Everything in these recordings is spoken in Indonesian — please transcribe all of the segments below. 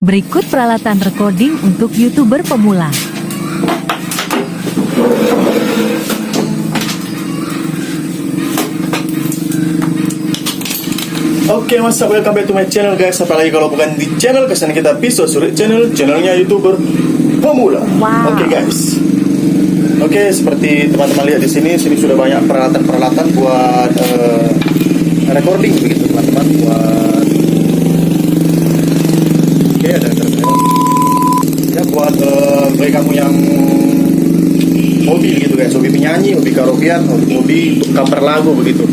Berikut peralatan recording untuk YouTuber pemula. Oke, what's up, welcome back to my channel guys. Apalagi kalau bukan di channel kesan kita Pisau Surit channelnya YouTuber pemula. Wow. Oke guys. Oke, seperti teman-teman lihat di sini sudah banyak peralatan buat recording begitu teman-teman. Oke, ada kamera. Ya buat bagi kamu yang hobi gitu guys, hobi menyanyi, hobi karaokean, hobi untuk cover lagu begitu.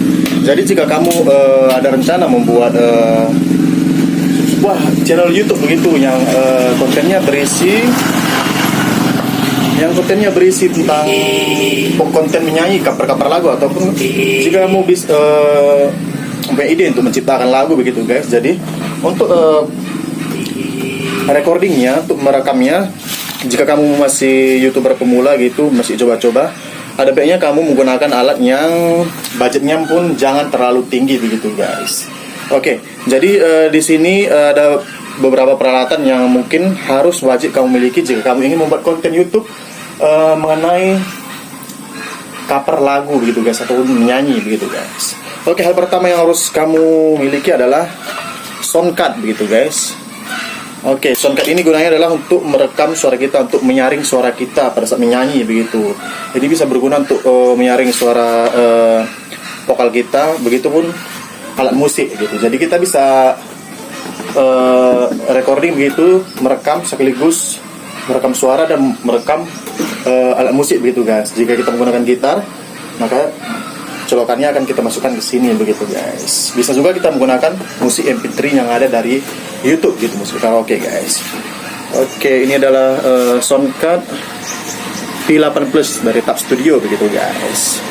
Jadi jika kamu ada rencana membuat sebuah channel YouTube begitu yang kontennya berisi tentang konten menyanyi, cover lagu, ataupun jika kamu punya ide untuk menciptakan lagu begitu guys. Jadi untuk recordingnya, untuk merekamnya, jika kamu masih YouTuber pemula gitu, masih coba-coba, ada baiknya kamu menggunakan alat yang budgetnya pun jangan terlalu tinggi begitu guys. Oke, jadi di sini ada beberapa peralatan yang mungkin harus wajib kamu miliki jika kamu ingin membuat konten YouTube mengenai cover lagu begitu guys, atau menyanyi begitu guys. Oke, hal pertama yang harus kamu miliki adalah sound card begitu guys. Oke, sound card ini gunanya adalah untuk merekam suara kita, untuk menyaring suara kita pada saat menyanyi begitu. Jadi bisa berguna untuk menyaring suara vokal kita, begitupun alat musik gitu. Jadi kita bisa recording begitu, merekam sekaligus merekam suara dan merekam alat musik begitu guys. Jika kita menggunakan gitar, maka colokannya akan kita masukkan ke sini begitu guys. Bisa juga kita menggunakan musik MP3 yang ada dari YouTube gitu, musik karaoke guys. Oke, ini adalah sound card P8 Plus dari Tab Studio begitu guys.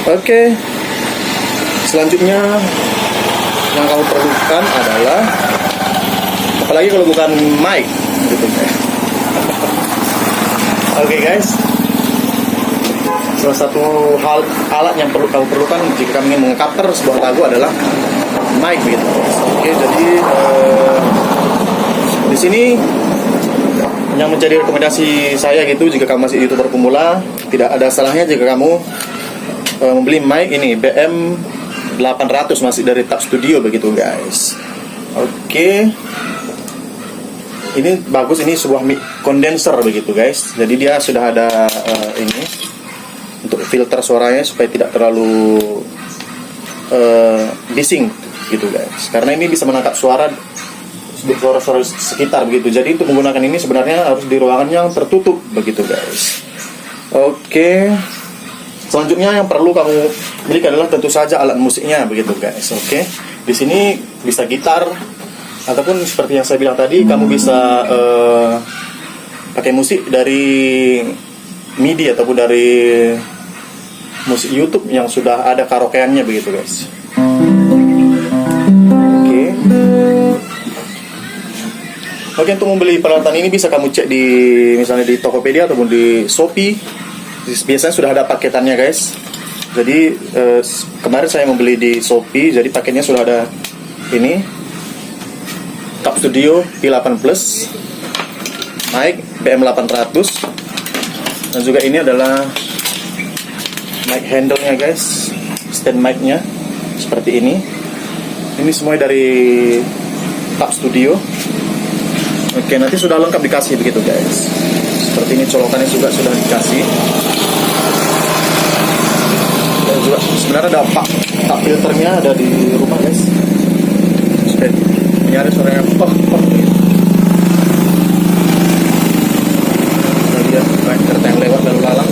Oke, selanjutnya yang kamu perlukan adalah, apalagi kalau bukan mic gitu guys. Oke guys, salah satu alat yang kamu perlukan jika kamu ingin meng-cover sebuah lagu adalah mic gitu. Oke, jadi di sini yang menjadi rekomendasi saya gitu, jika kamu masih YouTuber pemula, tidak ada salahnya jika kamu membeli mic ini BM 800 masih dari Tab Studio begitu guys. Oke, ini bagus, ini sebuah mic condenser begitu guys. Jadi dia sudah ada ini untuk filter suaranya supaya tidak terlalu bising gitu guys, karena ini bisa menangkap suara sekitar begitu. Jadi untuk menggunakan ini sebenarnya harus di ruangan yang tertutup begitu guys. Oke, selanjutnya yang perlu kamu miliki adalah tentu saja alat musiknya begitu guys. Oke, di sini bisa gitar, ataupun seperti yang saya bilang tadi, kamu bisa pakai musik dari MIDI ataupun dari musik YouTube yang sudah ada karaokeannya begitu guys. Oke, untuk membeli peralatan ini bisa kamu cek di misalnya di Tokopedia ataupun di Shopee. Biasanya sudah ada paketannya guys. Jadi kemarin saya membeli di Shopee, jadi paketnya sudah ada ini Tab Studio P8 Plus, mic BM800, dan juga ini adalah mic handle-nya guys, stand mic-nya seperti ini. Ini semuanya dari Tab Studio. Oke, nanti sudah lengkap dikasih begitu guys. Seperti ini colokannya juga sudah dikasih. Dan juga sebenarnya ada pak filternya ada di rumah guys. Supaya menyaring suara yang lihat kereta yang lewat lalu lalang.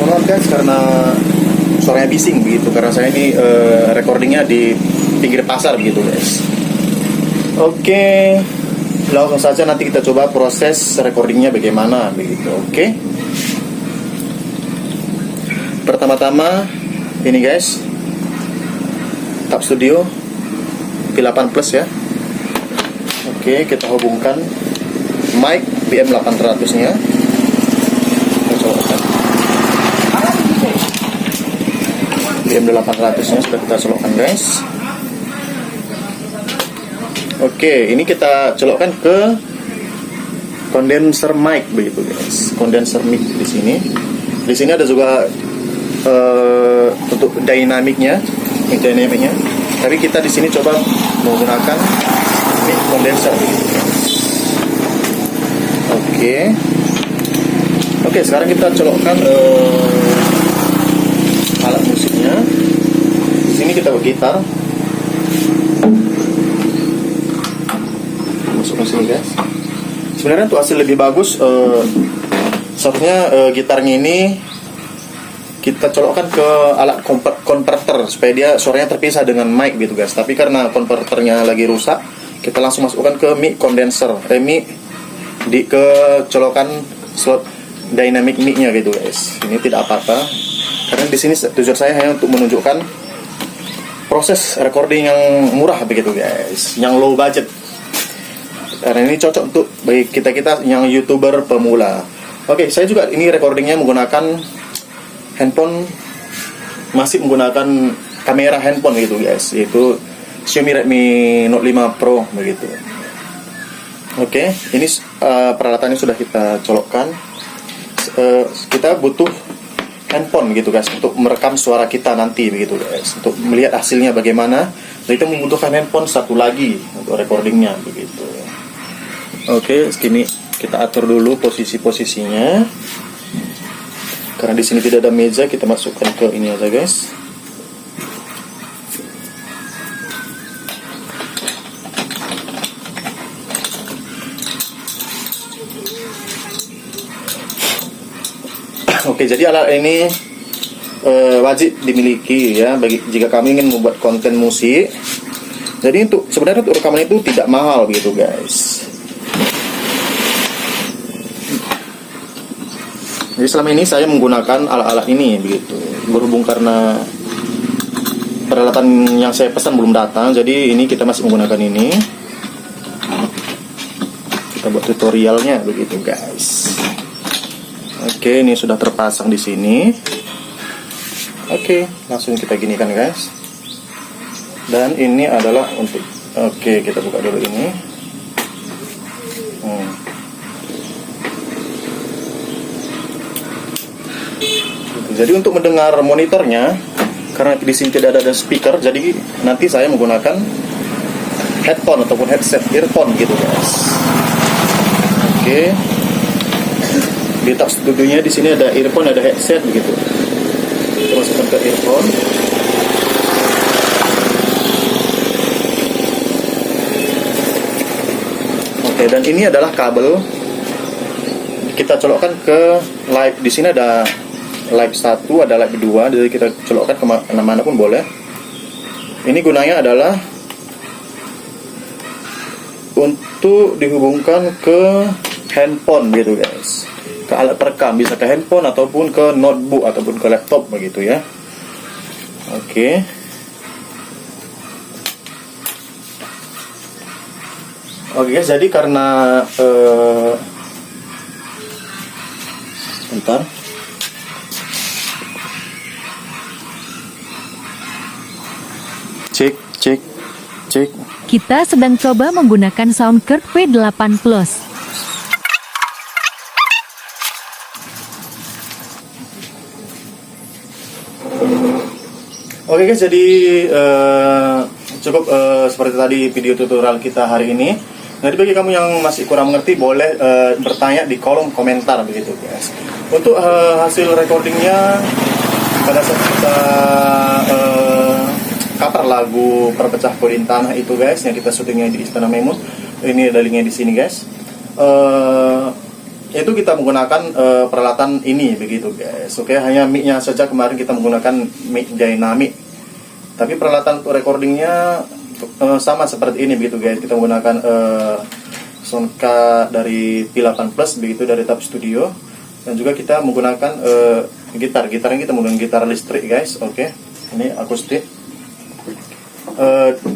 Mohon guys karena suaranya bising begitu, karena saya ini recordingnya di pinggir pasar begitu guys. Oke, langsung saja nanti kita coba proses recordingnya bagaimana begitu. Oke, pertama-tama ini guys, Tab Studio P8 Plus ya. Oke, kita hubungkan mic BM800 nya. Kita coba BM800 nya sudah kita colokkan guys. Oke, ini kita colokkan ke condenser mic begitu guys. Condenser mic di sini. Di sini ada juga untuk dinamiknya, Tapi kita di sini coba menggunakan mic condenser begitu guys. Oke, sekarang kita colokkan alat musiknya. Di sini kita bergitar. Masukkan sini guys. Sebenarnya untuk hasil lebih bagus, seharusnya gitarnya ini kita colokkan ke alat converter supaya dia suaranya terpisah dengan mic gitu guys. Tapi karena converternya lagi rusak, kita langsung masukkan ke mic condenser, mic ke colokan slot dynamic mic-nya gitu guys. Ini tidak apa-apa. Karena di sini tujuan saya hanya untuk menunjukkan proses recording yang murah begitu guys, yang low budget. Karena ini cocok untuk bagi kita yang YouTuber pemula. Oke, saya juga ini recordingnya menggunakan handphone, masih menggunakan kamera handphone gitu guys, yaitu Xiaomi Redmi Note 5 Pro begitu. Oke, ini peralatannya sudah kita colokkan. Kita butuh handphone gitu guys untuk merekam suara kita nanti begitu guys, untuk melihat hasilnya bagaimana. Jadi kita membutuhkan handphone satu lagi untuk recordingnya begitu. Oke, segini kita atur dulu posisinya. Karena di sini tidak ada meja, kita masukkan ke ini aja guys. Oke, jadi alat ini wajib dimiliki ya bagi jika kami ingin membuat konten musik. Jadi sebenarnya untuk rekaman itu tidak mahal begitu guys. Jadi selama ini saya menggunakan alat-alat ini begitu. Berhubung karena peralatan yang saya pesan belum datang, jadi ini kita masih menggunakan ini. Kita buat tutorialnya begitu guys. Oke, ini sudah terpasang di sini. Oke, langsung kita ginikan guys. Dan ini adalah untuk kita buka dulu ini. Jadi untuk mendengar monitornya, karena di sini tidak ada speaker, jadi nanti saya menggunakan headphone ataupun headset, earphone gitu guys. Oke. Di tab studionya di sini ada earphone, ada headset begitu. Kita masukkan ke earphone. Oke, dan ini adalah kabel. Kita colokkan ke live. Di sini ada live 1, ada live 2, jadi kita colokkan kemana-mana pun boleh. Ini gunanya adalah untuk dihubungkan ke handphone gitu guys, ke alat perekam, bisa ke handphone ataupun ke notebook ataupun ke laptop begitu ya. Oke. Oke guys, jadi karena bentar. Cek. Kita sedang coba menggunakan Soundcard V8 Plus. Oke guys, jadi cukup seperti tadi video tutorial kita hari ini. Jadi bagi kamu yang masih kurang mengerti, boleh bertanya di kolom komentar begitu guys. Untuk hasil recordingnya pada saat kita cover lagu Perpecah Koin Tanah itu guys, yang kita syutingnya di Istana Memut. Ini ada linknya di sini guys. Itu kita menggunakan peralatan ini begitu guys. Oke, hanya mic-nya saja kemarin kita menggunakan mic dynamic. Tapi peralatan untuk recordingnya sama seperti ini begitu guys. Kita menggunakan Soundcard dari V8 Plus begitu dari Tab Studio. Dan juga kita menggunakan gitarnya kita menggunakan gitar listrik guys. Oke, ini akustik.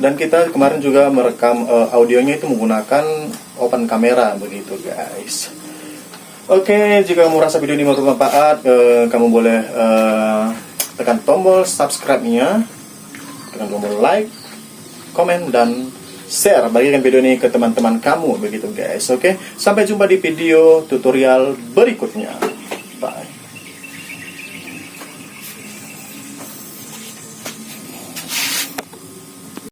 Dan kita kemarin juga merekam audionya itu menggunakan open camera begitu guys. Oke, jika kamu merasa video ini bermanfaat, kamu boleh tekan tombol subscribe-nya, tekan tombol like, komen, dan share, bagikan video ini ke teman-teman kamu begitu guys. Oke, sampai jumpa di video tutorial berikutnya.